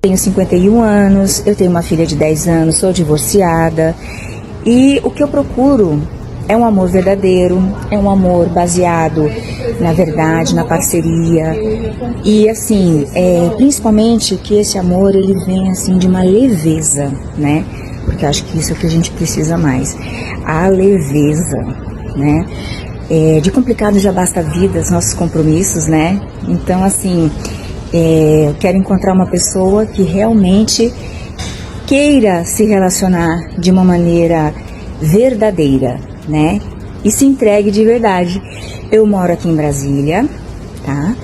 Tenho 51 anos, eu tenho uma filha de 10 anos, sou divorciada. E o que eu procuro é um amor verdadeiro, é um amor baseado na verdade, na parceria. E assim, principalmente que esse amor ele vem assim de uma leveza, né? Porque eu acho que isso é o que a gente precisa mais. A leveza, né? De complicado já basta a vida, os nossos compromissos, né? Então assim, eu quero encontrar uma pessoa que realmente queira se relacionar de uma maneira verdadeira, né? E se entregue de verdade. Eu moro aqui em Brasília, tá?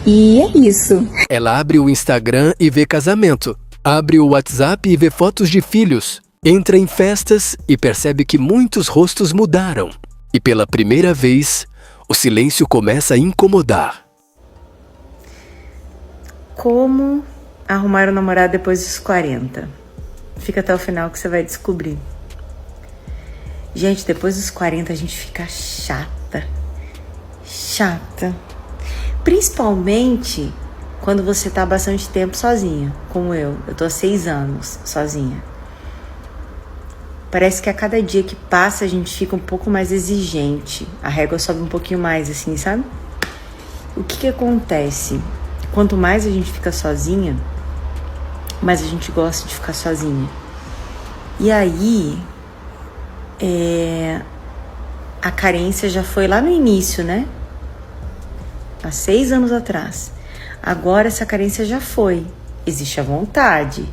E é isso. Ela abre o Instagram e vê casamento. Abre o WhatsApp e vê fotos de filhos. Entra em festas e percebe que muitos rostos mudaram. E pela primeira vez, o silêncio começa a incomodar. Como arrumar um namorado depois dos 40? Fica até o final que você vai descobrir. Gente, depois dos 40 a gente fica chata. Principalmente quando você tá há bastante tempo sozinha, como eu. Eu tô há 6 anos sozinha. Parece que a cada dia que passa a gente fica um pouco mais exigente. A régua sobe um pouquinho mais, assim, sabe? O que acontece? Quanto mais a gente fica sozinha, mais a gente gosta de ficar sozinha. E aí, a carência já foi lá no início, né? Há 6 anos atrás. Agora essa carência já foi. Existe a vontade,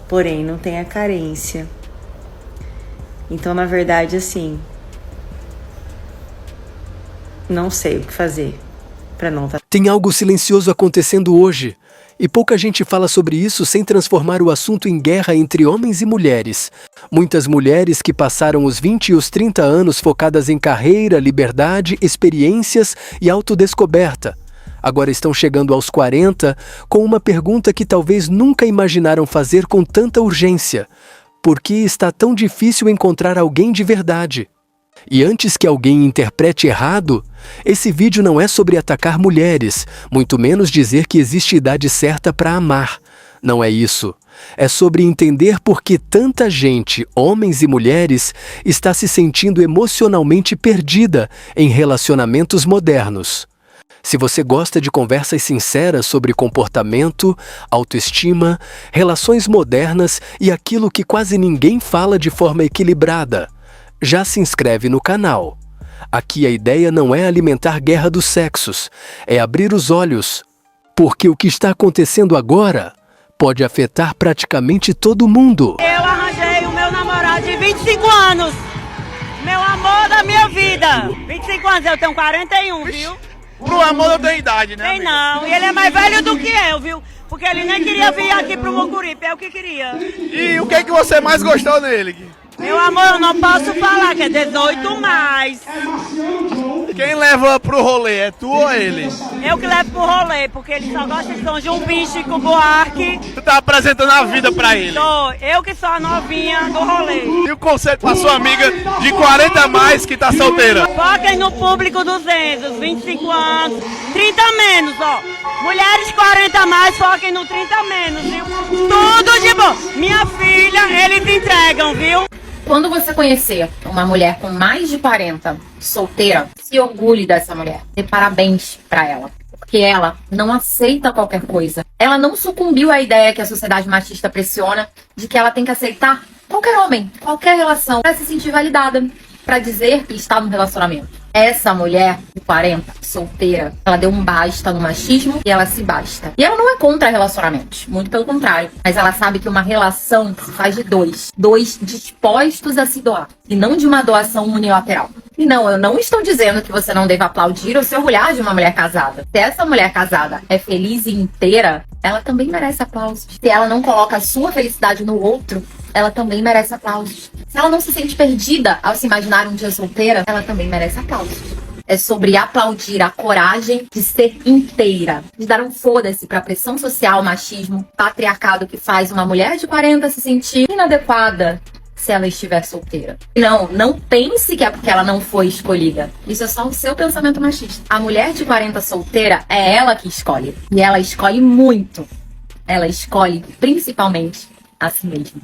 porém não tem a carência. Então, na verdade, assim, não sei o que fazer pra não tá. Tem algo silencioso acontecendo hoje. E pouca gente fala sobre isso sem transformar o assunto em guerra entre homens e mulheres. Muitas mulheres que passaram os 20 e os 30 anos focadas em carreira, liberdade, experiências e autodescoberta. Agora estão chegando aos 40 com uma pergunta que talvez nunca imaginaram fazer com tanta urgência. Por que está tão difícil encontrar alguém de verdade? E antes que alguém interprete errado, esse vídeo não é sobre atacar mulheres, muito menos dizer que existe idade certa para amar. Não é isso. É sobre entender por que tanta gente, homens e mulheres, está se sentindo emocionalmente perdida em relacionamentos modernos. Se você gosta de conversas sinceras sobre comportamento, autoestima, relações modernas e aquilo que quase ninguém fala de forma equilibrada, já se inscreve no canal. Aqui a ideia não é alimentar guerra dos sexos, é abrir os olhos, porque o que está acontecendo agora pode afetar praticamente todo mundo. Eu arranjei o meu namorado de 25 anos, meu amor da minha vida. 25 anos, eu tenho 41, viu? Pro amor não tem idade, né? Tem não, e ele é mais velho do que eu, viu? Porque ele nem queria vir aqui pro Mucuripe, é o que queria. E o que é que você mais gostou nele? Meu amor, eu não posso falar que é 18 mais. Quem leva pro rolê, é tu ou ele? Eu que levo pro rolê, porque ele só gosta de São João Bicho e Buarque. Tu tá apresentando a vida pra ele. Tô, eu que sou a novinha do rolê. E o conselho pra sua amiga de 40 a mais que tá solteira? Foquem no público 200, 25 anos, 30 menos, ó. Mulheres 40 a mais, foquem no 30 menos, viu? Tudo de bom. Minha filha, eles entregam, viu? Quando você conhecer uma mulher com mais de 40, solteira, se orgulhe dessa mulher. Dê parabéns pra ela. Porque ela não aceita qualquer coisa. Ela não sucumbiu à ideia que a sociedade machista pressiona de que ela tem que aceitar qualquer homem, qualquer relação, pra se sentir validada, pra dizer que está num relacionamento. Essa mulher de 40, solteira, ela deu um basta no machismo e ela se basta. E ela não é contra relacionamentos, muito pelo contrário. Mas ela sabe que uma relação se faz de dois dispostos a se doar. E não de uma doação unilateral. E não, eu não estou dizendo que você não deve aplaudir ou se orgulhar de uma mulher casada. Se essa mulher casada é feliz e inteira, ela também merece aplausos. Se ela não coloca a sua felicidade no outro, ela também merece aplausos. Se ela não se sente perdida ao se imaginar um dia solteira, ela também merece aplausos. É sobre aplaudir a coragem de ser inteira, de dar um foda-se pra pressão social, machismo, patriarcado que faz uma mulher de 40 se sentir inadequada se ela estiver solteira. Não pense que é porque ela não foi escolhida. Isso é só o seu pensamento machista. A mulher de 40 solteira é ela que escolhe. E ela escolhe muito. ela escolhe principalmente a si mesma.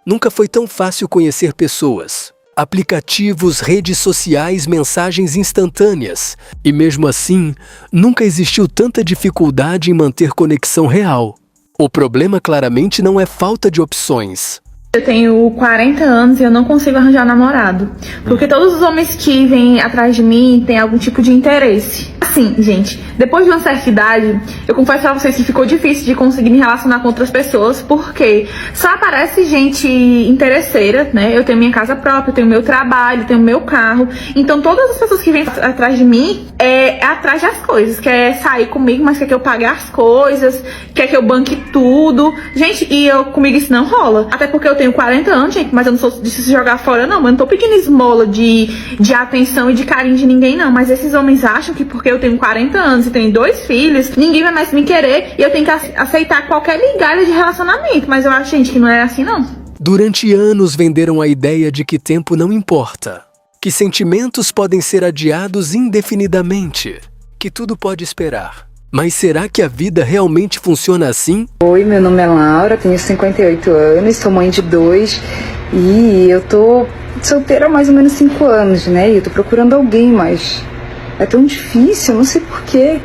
Nunca foi tão fácil conhecer pessoas. Aplicativos, redes sociais, mensagens instantâneas. E mesmo assim, nunca existiu tanta dificuldade em manter conexão real. O problema claramente não é falta de opções. Eu tenho 40 anos e eu não consigo arranjar namorado. Porque todos os homens que vêm atrás de mim têm algum tipo de interesse. Assim, gente, depois de uma certa idade, eu confesso pra vocês que ficou difícil de conseguir me relacionar com outras pessoas, porque só aparece gente interesseira, né? Eu tenho minha casa própria, eu tenho meu trabalho, eu tenho meu carro. Então todas as pessoas que vêm atrás de mim é atrás das coisas. Quer sair comigo, mas quer que eu pague as coisas, quer que eu banque tudo. Gente, comigo isso não rola. Até porque eu tenho 40 anos, gente, mas eu não sou de se jogar fora, não. Eu não tô pedindo esmola de atenção e de carinho de ninguém, não. Mas esses homens acham que porque eu tenho 40 anos e tenho 2 filhos, ninguém vai mais me querer e eu tenho que aceitar qualquer migalha de relacionamento. Mas eu acho, gente, que não é assim, não. Durante anos venderam a ideia de que tempo não importa, que sentimentos podem ser adiados indefinidamente, que tudo pode esperar. Mas será que a vida realmente funciona assim? Oi, meu nome é Laura, tenho 58 anos, sou mãe de 2 e eu tô solteira há mais ou menos 5 anos, né? E eu tô procurando alguém, mas é tão difícil, não sei porquê.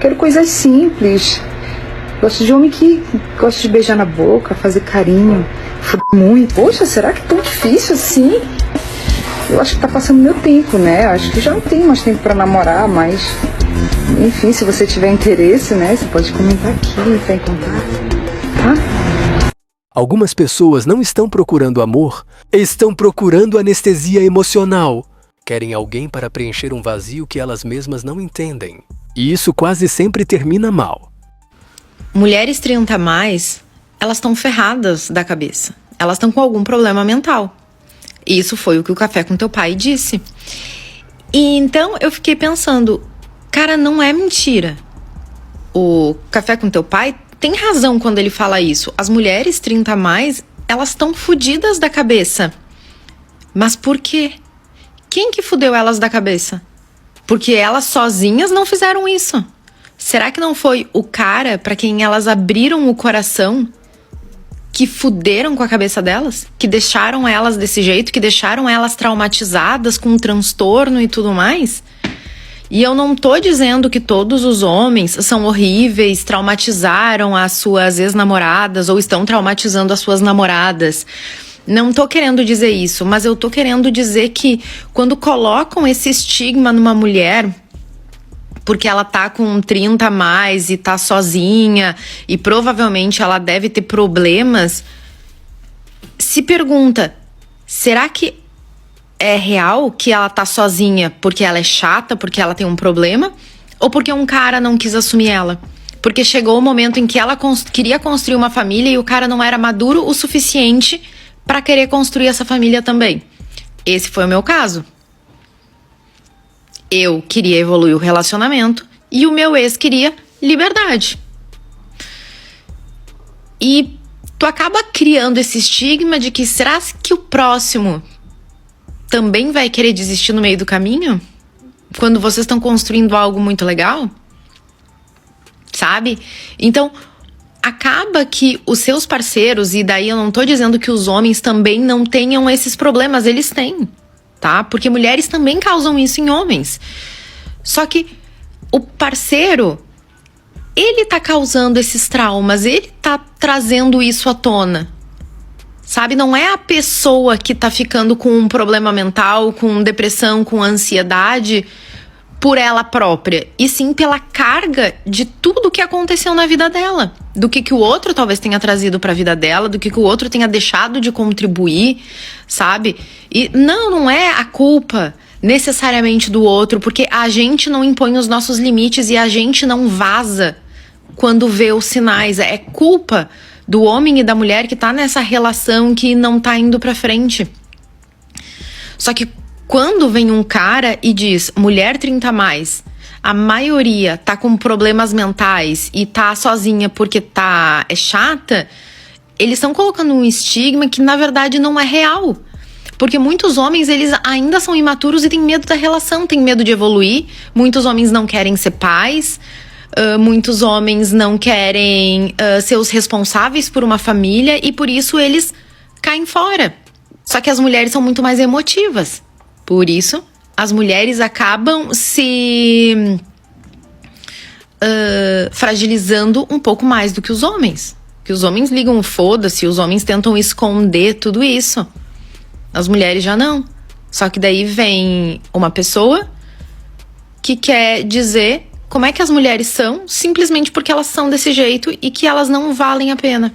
Quero coisas simples. Gosto de homem que gosta de beijar na boca, fazer carinho, muito. Poxa, será que é tão difícil assim? Eu acho que tá passando meu tempo, né? Acho que já não tenho mais tempo pra namorar, mas... Enfim, se você tiver interesse, né? Você pode comentar aqui, entrar em contato, tá? Algumas pessoas não estão procurando amor, estão procurando anestesia emocional. Querem alguém para preencher um vazio que elas mesmas não entendem. E isso quase sempre termina mal. Mulheres 30 a mais, elas estão ferradas da cabeça. Elas estão com algum problema mental. Isso foi o que o Café com Teu Pai disse. E então eu fiquei pensando, cara, não é mentira. O Café com Teu Pai tem razão quando ele fala isso. As mulheres 30 a mais, elas estão fodidas da cabeça. Mas por quê? Quem que fudeu elas da cabeça? Porque elas sozinhas não fizeram isso. Será que não foi o cara para quem elas abriram o coração que fuderam com a cabeça delas? Que deixaram elas desse jeito? Que deixaram elas traumatizadas com um transtorno e tudo mais? E eu não tô dizendo que todos os homens são horríveis, traumatizaram as suas ex-namoradas ou estão traumatizando as suas namoradas. Não tô querendo dizer isso, mas eu tô querendo dizer que quando colocam esse estigma numa mulher, porque ela tá com 30 a mais e tá sozinha e provavelmente ela deve ter problemas, se pergunta, será que é real que ela tá sozinha porque ela é chata, porque ela tem um problema? Ou porque um cara não quis assumir ela? Porque chegou o momento em que ela queria construir uma família e o cara não era maduro o suficiente para querer construir essa família também. Esse foi o meu caso. Eu queria evoluir o relacionamento e o meu ex queria liberdade. E tu acaba criando esse estigma de que será que o próximo também vai querer desistir no meio do caminho? Quando vocês estão construindo algo muito legal? Sabe? Então, acaba que os seus parceiros, e daí eu não tô dizendo que os homens também não tenham esses problemas, eles têm, tá? Porque mulheres também causam isso em homens. Só que o parceiro, ele tá causando esses traumas, ele tá trazendo isso à tona. Sabe, não é a pessoa que tá ficando com um problema mental, com depressão, com ansiedade por ela própria, e sim pela carga de tudo que aconteceu na vida dela, do que o outro talvez tenha trazido pra vida dela, do que o outro tenha deixado de contribuir, sabe? E não é a culpa necessariamente do outro, porque a gente não impõe os nossos limites e a gente não vaza quando vê os sinais. É culpa do homem e da mulher que tá nessa relação que não tá indo pra frente. Só que quando vem um cara e diz, mulher 30 a mais, a maioria tá com problemas mentais e tá sozinha porque é chata, eles estão colocando um estigma que na verdade não é real. Porque muitos homens, eles ainda são imaturos e têm medo da relação, têm medo de evoluir. Muitos homens não querem ser pais. muitos homens não querem ser os responsáveis por uma família e por isso eles caem fora. Só que as mulheres são muito mais emotivas. Por isso, as mulheres acabam se fragilizando um pouco mais do que os homens. Que os homens ligam o foda-se, os homens tentam esconder tudo isso. As mulheres já não. Só que daí vem uma pessoa que quer dizer como é que as mulheres são, simplesmente porque elas são desse jeito e que elas não valem a pena.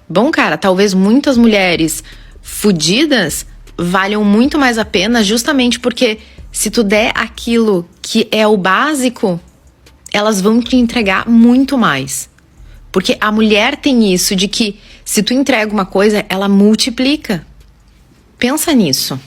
Bom, cara, talvez muitas mulheres fudidas valham muito mais a pena, justamente porque se tu der aquilo que é o básico, elas vão te entregar muito mais. Porque a mulher tem isso de que se tu entrega uma coisa, ela multiplica. Pensa nisso.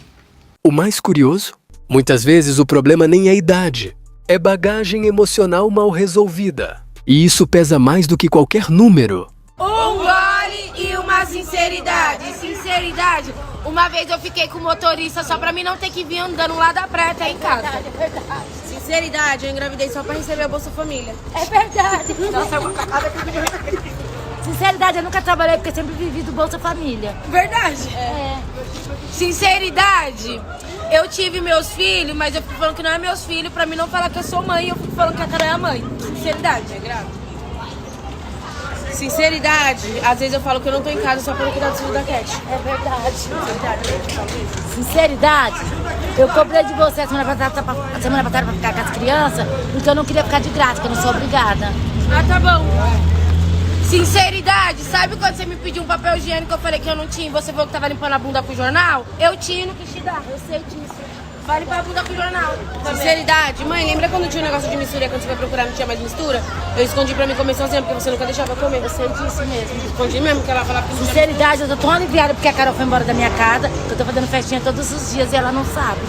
O mais curioso, muitas vezes o problema nem é idade, é bagagem emocional mal resolvida. E isso pesa mais do que qualquer número. Um gole e uma sinceridade. Sinceridade. Uma vez eu fiquei com o motorista só pra mim não ter que vir andando lá da praia até em casa. É verdade. Sinceridade, eu engravidei só pra receber a Bolsa Família. É verdade. Nossa, é uma cagada. Sinceridade, eu nunca trabalhei porque sempre vivi do Bolsa Família. Verdade. Sinceridade. Eu tive meus filhos, mas eu fico falando que não é meus filhos pra mim não falar que eu sou mãe, eu fico falando que a Carol é a mãe. Sinceridade. É grave. Sinceridade, às vezes eu falo que eu não tô em casa só pra cuidar do filho da Cat. É verdade. Sinceridade, eu cobrei de você a semana passada pra ficar com as crianças, porque eu não queria ficar de graça, porque eu não sou obrigada. Ah, tá bom. Sinceridade, sabe quando você me pediu um papel higiênico, eu falei que eu não tinha e você falou que tava limpando a bunda com o jornal? Eu tinha e não quis te dar, eu sei disso. Vai limpar a bunda com o jornal. Sinceridade, mãe, lembra quando tinha um negócio de mistura e quando você foi procurar não tinha mais mistura? Eu escondi pra mim comer sozinha, porque você nunca deixava eu comer. Eu sei disso mesmo. Escondi mesmo, que ela falava que... Sinceridade, eu tô tão aliviada porque a Carol foi embora da minha casa, que eu tô fazendo festinha todos os dias e ela não sabe.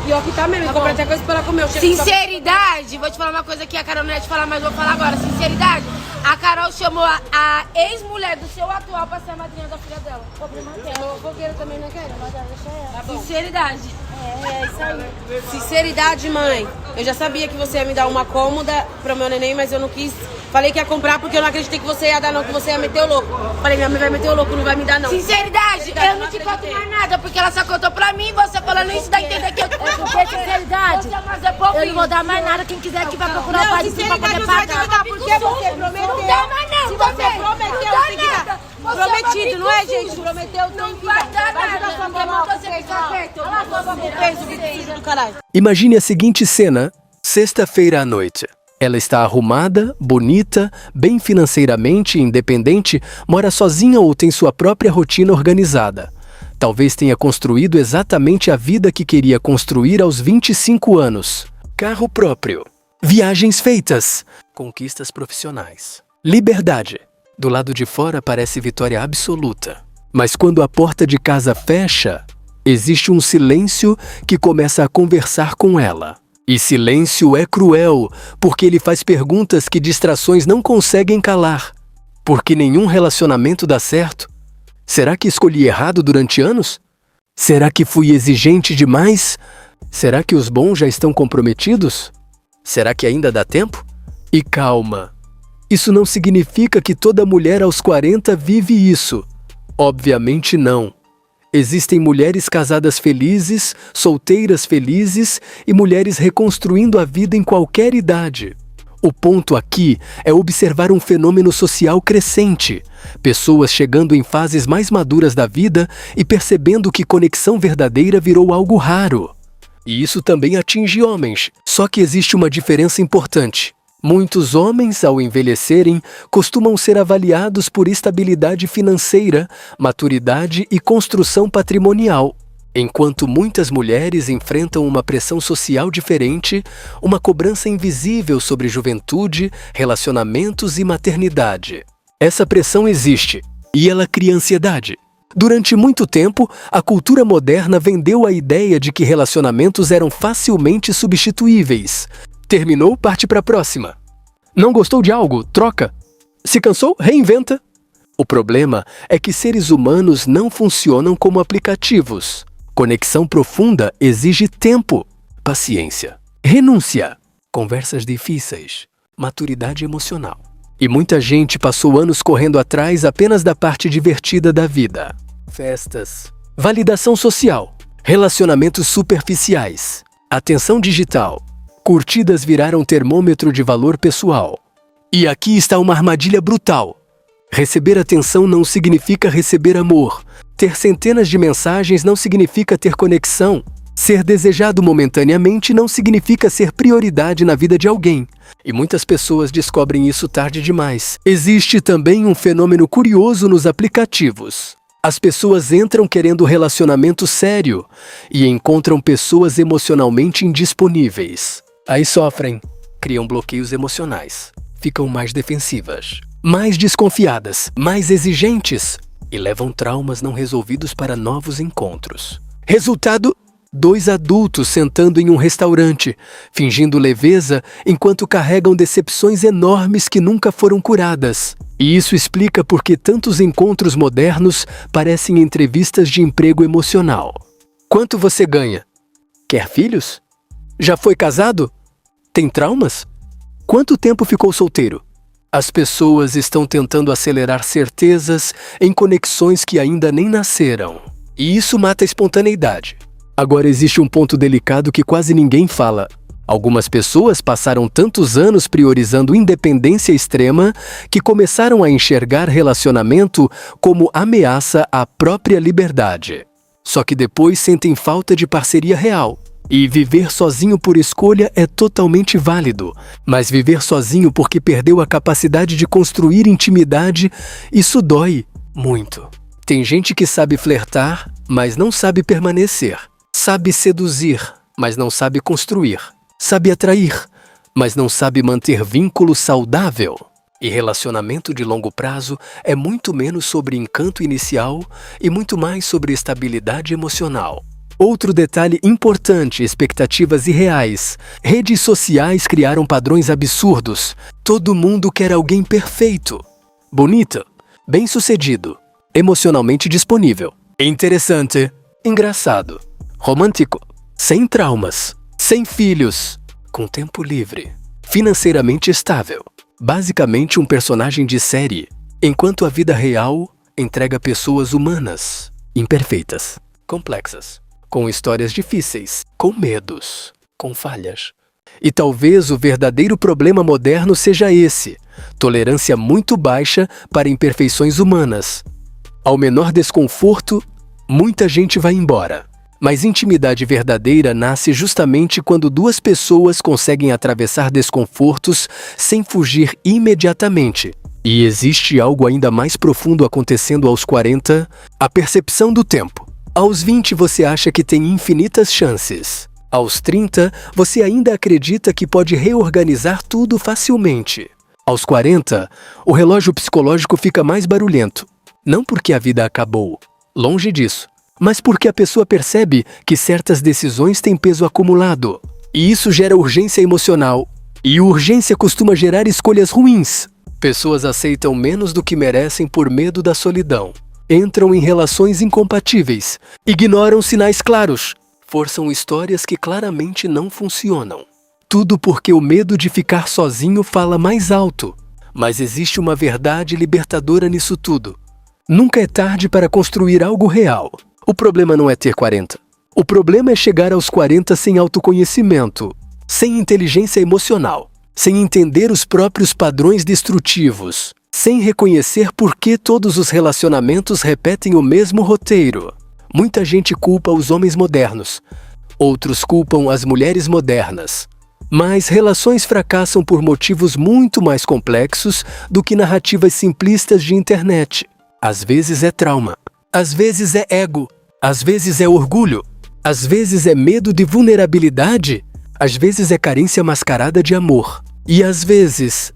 E ó que tá mesmo, eu comprei até coisa pra ela comer. Sinceridade, vou te falar uma coisa que a Carol não ia te falar, mas vou falar agora. Sinceridade, a Carol chamou a ex-mulher do seu atual pra ser a madrinha da filha dela. Problema dela. Chamou a fogueira também, né, Kelly? Mas ela deixa ela. Tá sinceridade. É isso aí. Sinceridade, mãe. Eu já sabia que você ia me dar uma cômoda pro meu neném, mas eu não quis. Falei que ia comprar porque eu não acreditei que você ia dar não, que você ia meter o louco. Falei, minha mãe vai meter o louco, não vai me dar não. Sinceridade, eu não te conto mais nada, porque ela só contou pra mim, você falando isso, dá a entender que eu... Porque sinceridade, eu não vou dar mais nada, quem quiser que vai procurar o pai de pra poder pagar. Porque você prometeu. Não dá mais não, se você prometeu, tem que dar. Prometido, não é, gente? Prometeu, tem que dar. Vai jogar sua mão lá, você fica perto. Olha lá, Imagine a seguinte cena, sexta-feira à noite. Ela está arrumada, bonita, bem financeiramente, independente, mora sozinha ou tem sua própria rotina organizada. Talvez tenha construído exatamente a vida que queria construir aos 25 anos. Carro próprio, viagens feitas, conquistas profissionais, liberdade. Do lado de fora parece vitória absoluta. Mas quando a porta de casa fecha, existe um silêncio que começa a conversar com ela. E silêncio é cruel, porque ele faz perguntas que distrações não conseguem calar. Porque nenhum relacionamento dá certo. Será que escolhi errado durante anos? Será que fui exigente demais? Será que os bons já estão comprometidos? Será que ainda dá tempo? E calma. Isso não significa que toda mulher aos 40 vive isso. Obviamente não. Existem mulheres casadas felizes, solteiras felizes e mulheres reconstruindo a vida em qualquer idade. O ponto aqui é observar um fenômeno social crescente. Pessoas chegando em fases mais maduras da vida e percebendo que conexão verdadeira virou algo raro. E isso também atinge homens, só que existe uma diferença importante. Muitos homens, ao envelhecerem, costumam ser avaliados por estabilidade financeira, maturidade e construção patrimonial, enquanto muitas mulheres enfrentam uma pressão social diferente, uma cobrança invisível sobre juventude, relacionamentos e maternidade. Essa pressão existe, e ela cria ansiedade. Durante muito tempo, a cultura moderna vendeu a ideia de que relacionamentos eram facilmente substituíveis. Terminou, parte para a próxima. Não gostou de algo? Troca. Se cansou? Reinventa. O problema é que seres humanos não funcionam como aplicativos. Conexão profunda exige tempo, paciência, renúncia, conversas difíceis, maturidade emocional. E muita gente passou anos correndo atrás apenas da parte divertida da vida. Festas, validação social, relacionamentos superficiais, atenção digital, curtidas viraram termômetro de valor pessoal. E aqui está uma armadilha brutal. Receber atenção não significa receber amor. Ter centenas de mensagens não significa ter conexão. Ser desejado momentaneamente não significa ser prioridade na vida de alguém. E muitas pessoas descobrem isso tarde demais. Existe também um fenômeno curioso nos aplicativos. As pessoas entram querendo relacionamento sério e encontram pessoas emocionalmente indisponíveis. Aí sofrem, criam bloqueios emocionais, ficam mais defensivas, mais desconfiadas, mais exigentes e levam traumas não resolvidos para novos encontros. Resultado: 2 adultos sentando em um restaurante, fingindo leveza enquanto carregam decepções enormes que nunca foram curadas. E isso explica por que tantos encontros modernos parecem entrevistas de emprego emocional. Quanto você ganha? Quer filhos? Já foi casado? Tem traumas? Quanto tempo ficou solteiro? As pessoas estão tentando acelerar certezas em conexões que ainda nem nasceram. E isso mata a espontaneidade. Agora existe um ponto delicado que quase ninguém fala. Algumas pessoas passaram tantos anos priorizando independência extrema que começaram a enxergar relacionamento como ameaça à própria liberdade. Só que depois sentem falta de parceria real. E viver sozinho por escolha é totalmente válido, mas viver sozinho porque perdeu a capacidade de construir intimidade, isso dói muito. Tem gente que sabe flertar, mas não sabe permanecer. Sabe seduzir, mas não sabe construir. Sabe atrair, mas não sabe manter vínculo saudável. E relacionamento de longo prazo é muito menos sobre encanto inicial e muito mais sobre estabilidade emocional. Outro detalhe importante: expectativas irreais. Redes sociais criaram padrões absurdos. Todo mundo quer alguém perfeito, bonito, bem-sucedido, emocionalmente disponível, interessante, engraçado, romântico, sem traumas, sem filhos, com tempo livre, financeiramente estável. Basicamente um personagem de série, enquanto a vida real entrega pessoas humanas, imperfeitas, complexas, com histórias difíceis, com medos, com falhas. E talvez o verdadeiro problema moderno seja esse: tolerância muito baixa para imperfeições humanas. Ao menor desconforto, muita gente vai embora. Mas intimidade verdadeira nasce justamente quando 2 pessoas conseguem atravessar desconfortos sem fugir imediatamente. E existe algo ainda mais profundo acontecendo aos 40, a percepção do tempo. Aos 20 você acha que tem infinitas chances. Aos 30 você ainda acredita que pode reorganizar tudo facilmente. Aos 40, o relógio psicológico fica mais barulhento. Não porque a vida acabou, longe disso, mas porque a pessoa percebe que certas decisões têm peso acumulado. E isso gera urgência emocional. E urgência costuma gerar escolhas ruins. Pessoas aceitam menos do que merecem por medo da solidão. Entram em relações incompatíveis. Ignoram sinais claros. Forçam histórias que claramente não funcionam. Tudo porque o medo de ficar sozinho fala mais alto. Mas existe uma verdade libertadora nisso tudo. Nunca é tarde para construir algo real. O problema não é ter 40. O problema é chegar aos 40 sem autoconhecimento, sem inteligência emocional, sem entender os próprios padrões destrutivos, sem reconhecer por que todos os relacionamentos repetem o mesmo roteiro. Muita gente culpa os homens modernos, outros culpam as mulheres modernas. Mas relações fracassam por motivos muito mais complexos do que narrativas simplistas de internet. Às vezes é trauma, às vezes é ego, às vezes é orgulho, às vezes é medo de vulnerabilidade, às vezes é carência mascarada de amor. E às vezes,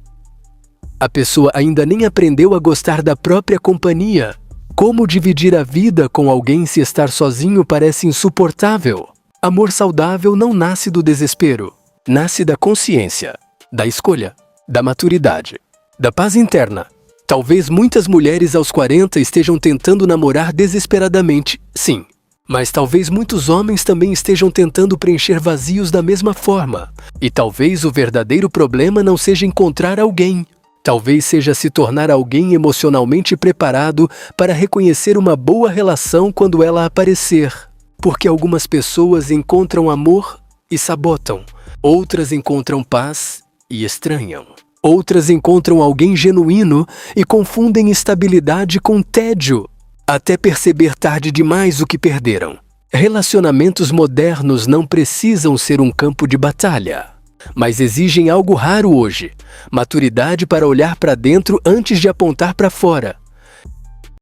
a pessoa ainda nem aprendeu a gostar da própria companhia. Como dividir a vida com alguém se estar sozinho parece insuportável? Amor saudável não nasce do desespero. Nasce da consciência, da escolha, da maturidade, da paz interna. Talvez muitas mulheres aos 40 estejam tentando namorar desesperadamente, sim. Mas talvez muitos homens também estejam tentando preencher vazios da mesma forma. E talvez o verdadeiro problema não seja encontrar alguém. Talvez seja se tornar alguém emocionalmente preparado para reconhecer uma boa relação quando ela aparecer. Porque algumas pessoas encontram amor e sabotam. Outras encontram paz e estranham. Outras encontram alguém genuíno e confundem estabilidade com tédio, até perceber tarde demais o que perderam. Relacionamentos modernos não precisam ser um campo de batalha, mas exigem algo raro hoje: maturidade para olhar para dentro antes de apontar para fora.